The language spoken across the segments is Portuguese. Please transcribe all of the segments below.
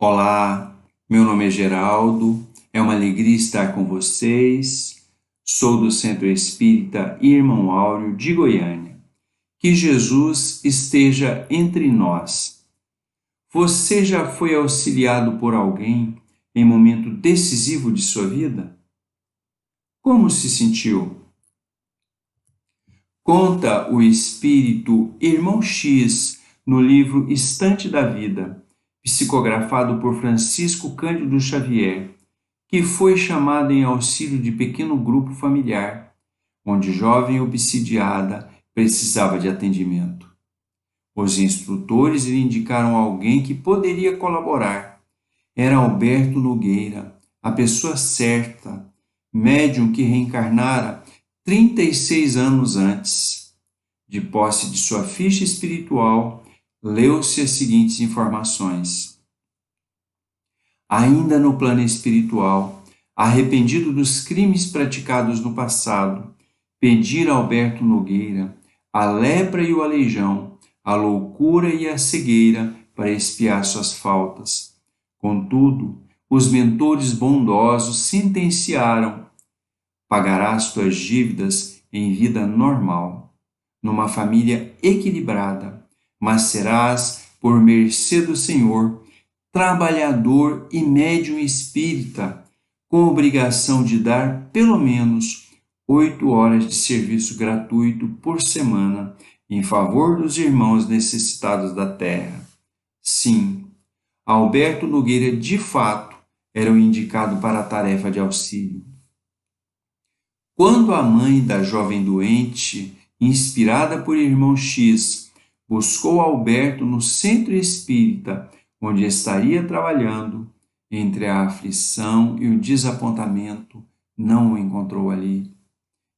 Olá, meu nome é Geraldo, é uma alegria estar com vocês. Sou do Centro Espírita Irmão Áureo de Goiânia. Que Jesus esteja entre nós. Você já foi auxiliado por alguém em momento decisivo de sua vida? Como se sentiu? Conta o espírito Irmão X no livro Estante da Vida, psicografado por Francisco Cândido Xavier, que foi chamado em auxílio de pequeno grupo familiar, onde jovem obsidiada precisava de atendimento. Os instrutores lhe indicaram alguém que poderia colaborar. Era Alberto Nogueira, a pessoa certa, médium que reencarnara 36 anos antes. De posse de sua ficha espiritual, leu-se as seguintes informações. Ainda no plano espiritual, arrependido dos crimes praticados no passado, pedir a Alberto Nogueira a lepra e o aleijão, a loucura e a cegueira para expiar suas faltas. Contudo, os mentores bondosos sentenciaram: pagarás tuas dívidas em vida normal, numa família equilibrada, mas serás, por mercê do Senhor, trabalhador e médium espírita, com obrigação de dar pelo menos 8 horas de serviço gratuito por semana em favor dos irmãos necessitados da terra. Sim, Alberto Nogueira de fato era o indicado para a tarefa de auxílio. Quando a mãe da jovem doente, inspirada por Irmão X, buscou Alberto no centro espírita, onde estaria trabalhando, entre a aflição e o desapontamento, não o encontrou ali.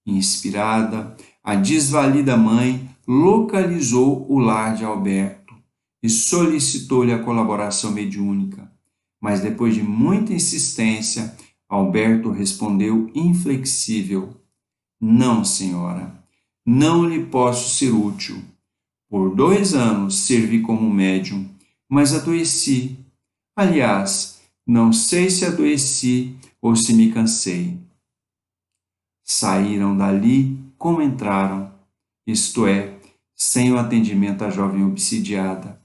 Inspirada, a desvalida mãe localizou o lar de Alberto e solicitou-lhe a colaboração mediúnica. Mas depois de muita insistência, Alberto respondeu inflexível: não, senhora, não lhe posso ser útil. Por 2 anos servi como médium, mas adoeci. Aliás, não sei se adoeci ou se me cansei. Saíram dali como entraram, isto é, sem o atendimento à jovem obsidiada.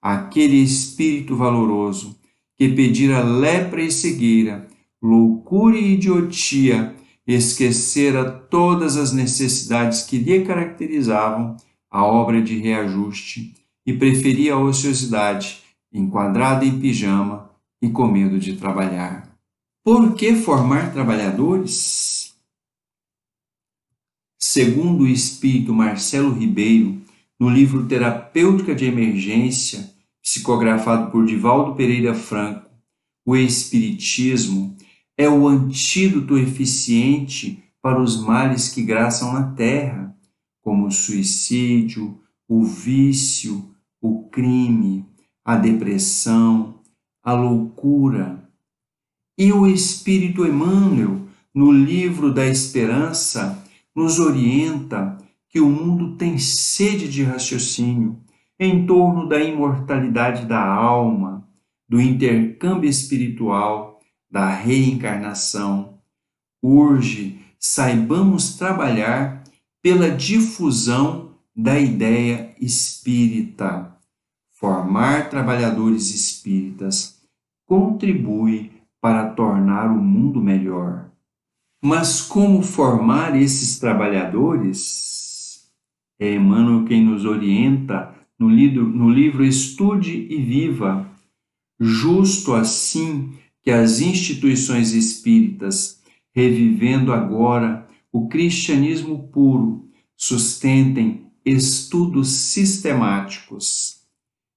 Aquele espírito valoroso que pedira lepra e cegueira, loucura e idiotia, esquecera todas as necessidades que lhe caracterizavam a obra de reajuste e preferia a ociosidade, enquadrada em pijama e com medo de trabalhar. Por que formar trabalhadores? Segundo o espírito Marcelo Ribeiro, no livro Terapêutica de Emergência, psicografado por Divaldo Pereira Franco, o espiritismo é o antídoto eficiente para os males que graçam na terra, como o suicídio, o vício, o crime, a depressão, a loucura. E o Espírito Emmanuel, no livro da Esperança, nos orienta que o mundo tem sede de raciocínio em torno da imortalidade da alma, do intercâmbio espiritual, da reencarnação. Urge, saibamos trabalhar pela difusão da ideia espírita. Formar trabalhadores espíritas contribui para tornar o mundo melhor. Mas como formar esses trabalhadores? É Emmanuel quem nos orienta no livro Estude e Viva. Justo assim que as instituições espíritas, revivendo agora o cristianismo puro, sustentem estudos sistemáticos.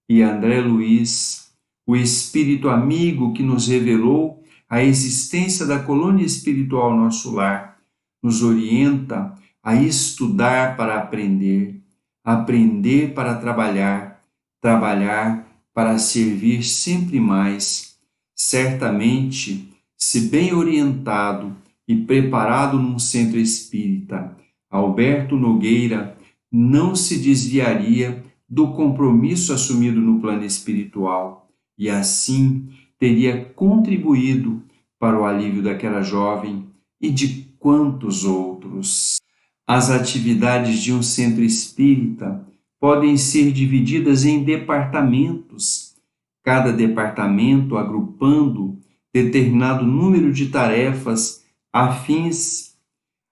E André Luiz, o espírito amigo que nos revelou a existência da colônia espiritual nosso lar, nos orienta a estudar para aprender, aprender para trabalhar, trabalhar para servir sempre mais. Certamente, se bem orientado e preparado num centro espírita, Alberto Nogueira não se desviaria do compromisso assumido no plano espiritual e assim teria contribuído para o alívio daquela jovem e de quantos outros. As atividades de um centro espírita podem ser divididas em departamentos, cada departamento agrupando determinado número de tarefas afins.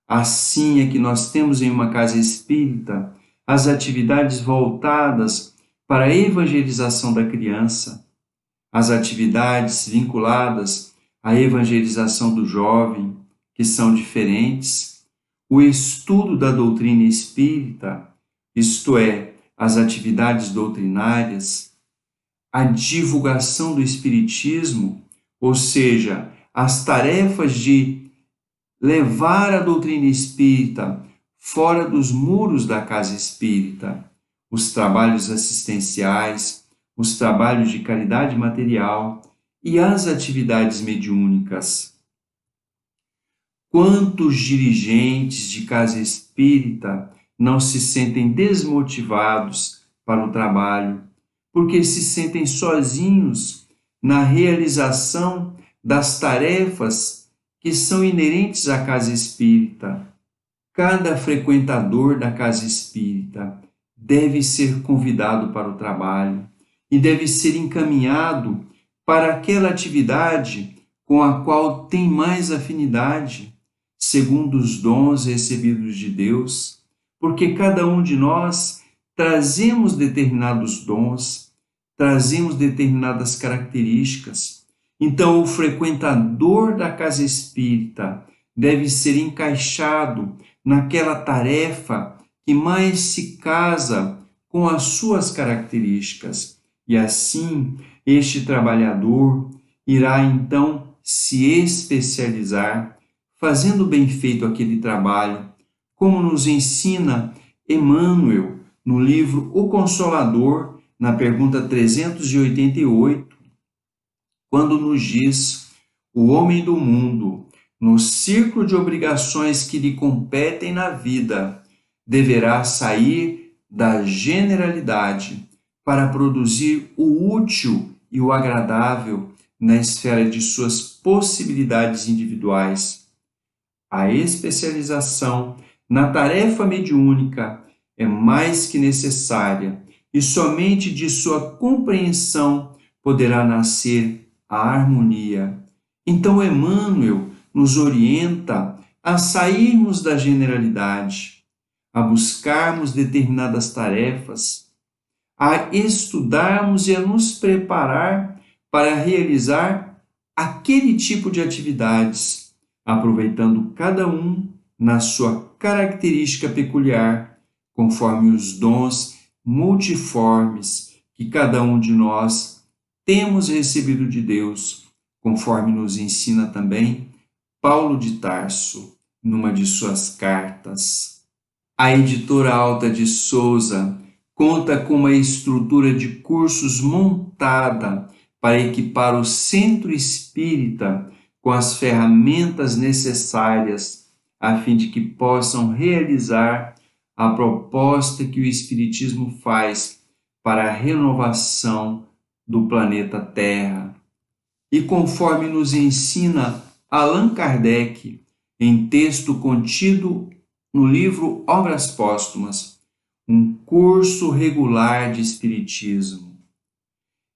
Assim é que nós temos em uma casa espírita as atividades voltadas para a evangelização da criança, as atividades vinculadas à evangelização do jovem, que são diferentes, o estudo da doutrina espírita, isto é, as atividades doutrinárias, a divulgação do espiritismo, ou seja, as tarefas de levar a doutrina espírita fora dos muros da casa espírita, os trabalhos assistenciais, os trabalhos de caridade material e as atividades mediúnicas. Quantos dirigentes de casa espírita não se sentem desmotivados para o trabalho, porque se sentem sozinhos na realização das tarefas que são inerentes à casa espírita. Cada frequentador da casa espírita deve ser convidado para o trabalho e deve ser encaminhado para aquela atividade com a qual tem mais afinidade, segundo os dons recebidos de Deus, porque cada um de nós trazemos determinados dons, trazemos determinadas características. Então, o frequentador da casa espírita deve ser encaixado naquela tarefa que mais se casa com as suas características. E assim, este trabalhador irá então se especializar, fazendo bem feito aquele trabalho, como nos ensina Emmanuel no livro O Consolador, na pergunta 388, quando nos diz: o homem do mundo, no círculo de obrigações que lhe competem na vida, deverá sair da generalidade para produzir o útil e o agradável na esfera de suas possibilidades individuais. A especialização na tarefa mediúnica é mais que necessária e somente de sua compreensão poderá nascer a harmonia. Então, Emmanuel nos orienta a sairmos da generalidade, a buscarmos determinadas tarefas, a estudarmos e a nos preparar para realizar aquele tipo de atividades, aproveitando cada um na sua característica peculiar, conforme os dons multiformes que cada um de nós temos recebido de Deus, conforme nos ensina também Paulo de Tarso, numa de suas cartas. A editora Alta de Souza conta com uma estrutura de cursos montada para equipar o centro espírita com as ferramentas necessárias a fim de que possam realizar a proposta que o Espiritismo faz para a renovação do planeta Terra. E conforme nos ensina Allan Kardec, em texto contido no livro Obras Póstumas, um curso regular de Espiritismo.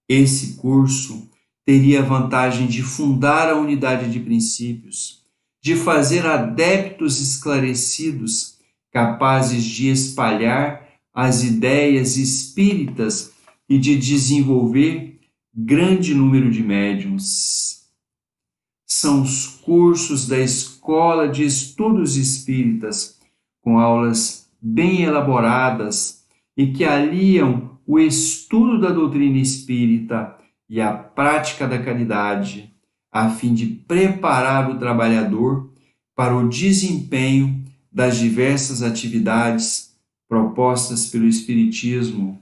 Esse curso teria a vantagem de fundar a unidade de princípios, de fazer adeptos esclarecidos, capazes de espalhar as ideias espíritas e de desenvolver grande número de médiuns. São os cursos da Escola de Estudos Espíritas, com aulas bem elaboradas e que aliam o estudo da doutrina espírita e a prática da caridade, a fim de preparar o trabalhador para o desempenho das diversas atividades propostas pelo Espiritismo,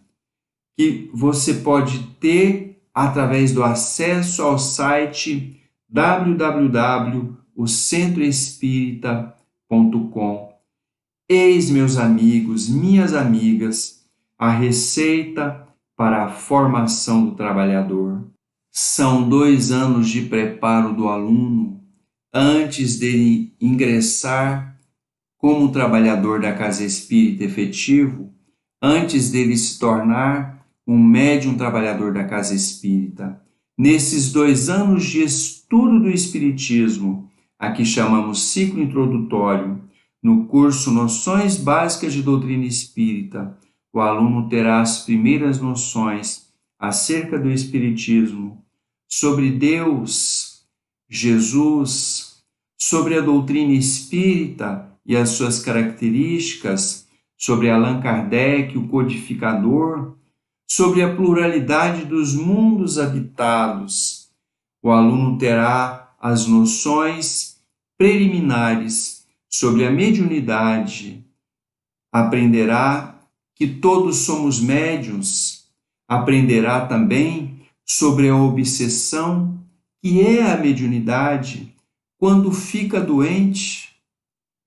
que você pode ter através do acesso ao site www.ocentroespírita.com. Eis, meus amigos, minhas amigas, a receita para a formação do trabalhador. São 2 anos de preparo do aluno antes dele ingressar como trabalhador da casa espírita efetivo, antes dele se tornar um médium trabalhador da casa espírita. Nesses 2 anos de estudo do Espiritismo, a que chamamos ciclo introdutório, no curso Noções Básicas de Doutrina Espírita, o aluno terá as primeiras noções acerca do Espiritismo, sobre Deus, Jesus, sobre a doutrina espírita e as suas características, sobre Allan Kardec, o codificador, sobre a pluralidade dos mundos habitados. O aluno terá as noções preliminares sobre a mediunidade, aprenderá que todos somos médiuns, aprenderá também sobre a obsessão que é a mediunidade quando fica doente,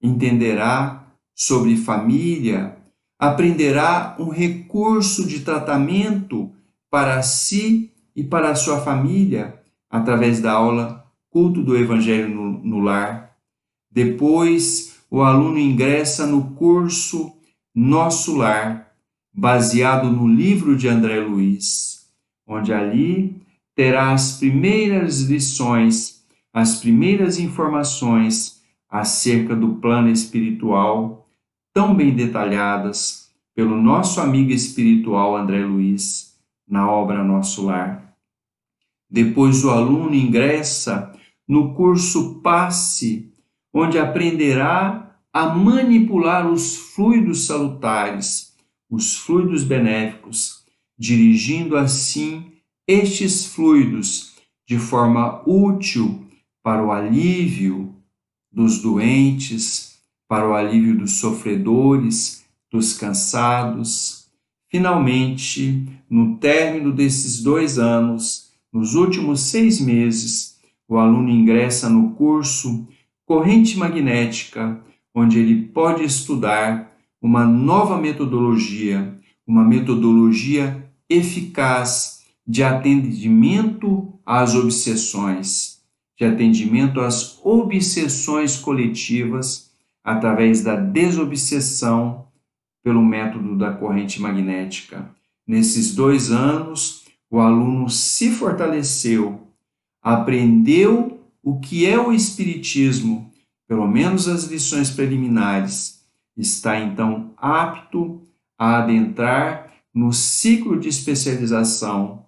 entenderá sobre família, aprenderá um recurso de tratamento para si e para a sua família através da aula Culto do Evangelho no Lar. Depois, o aluno ingressa no curso Nosso Lar, baseado no livro de André Luiz, onde ali terá as primeiras lições, as primeiras informações acerca do plano espiritual, tão bem detalhadas pelo nosso amigo espiritual André Luiz, na obra Nosso Lar. Depois o aluno ingressa no curso Passe, onde aprenderá a manipular os fluidos salutares, os fluidos benéficos, dirigindo assim estes fluidos de forma útil para o alívio dos doentes, para o alívio dos sofredores, dos cansados. Finalmente, no término desses 2 anos, nos últimos 6 meses, o aluno ingressa no curso Corrente Magnética, onde ele pode estudar uma nova metodologia, uma metodologia eficaz de atendimento às obsessões, de atendimento às obsessões coletivas através da desobsessão pelo método da corrente magnética. Nesses 2 anos, o aluno se fortaleceu, aprendeu o que é o Espiritismo, pelo menos as lições preliminares, está então apto a adentrar no ciclo de especialização,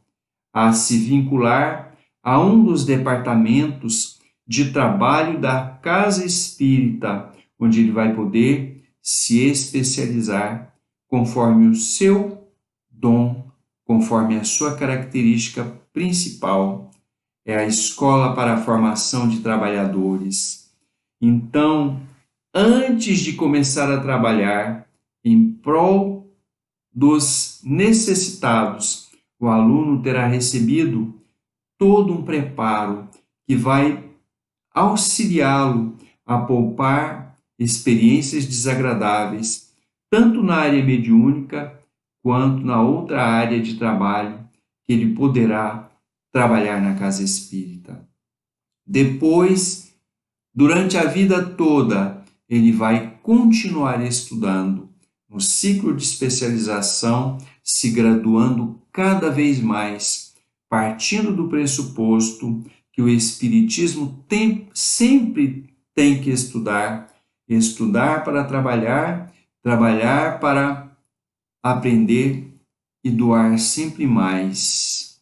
a se vincular a um dos departamentos de trabalho da Casa Espírita, onde ele vai poder se especializar conforme o seu dom, conforme a sua característica principal. É a escola para a formação de trabalhadores. Então, antes de começar a trabalhar em prol dos necessitados, o aluno terá recebido todo um preparo que vai auxiliá-lo a poupar experiências desagradáveis, tanto na área mediúnica quanto na outra área de trabalho que ele poderá trabalhar na casa espírita. Depois, durante a vida toda, ele vai continuar estudando no ciclo de especialização, se graduando cada vez mais, partindo do pressuposto que o Espiritismo sempre tem que estudar para trabalhar, trabalhar para aprender e doar sempre mais.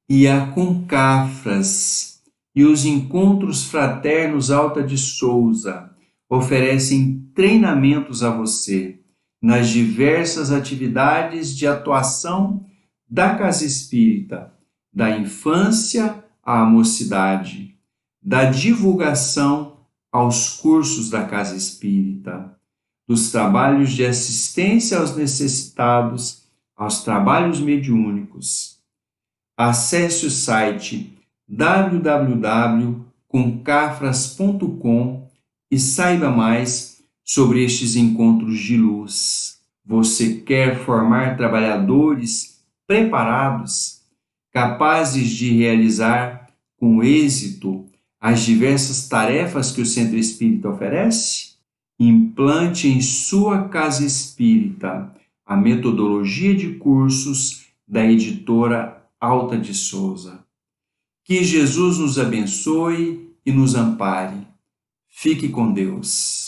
E a Concafras e os encontros fraternos Alta de Souza oferecem treinamentos a você nas diversas atividades de atuação da Casa Espírita, da infância à mocidade, da divulgação aos cursos da Casa Espírita, dos trabalhos de assistência aos necessitados, aos trabalhos mediúnicos. Acesse o site www.concafras.com e saiba mais sobre estes encontros de luz. Você quer formar trabalhadores preparados, capazes de realizar com êxito as diversas tarefas que o Centro Espírita oferece? Implante em sua casa espírita a metodologia de cursos da editora Alta de Souza. Que Jesus nos abençoe e nos ampare. Fique com Deus.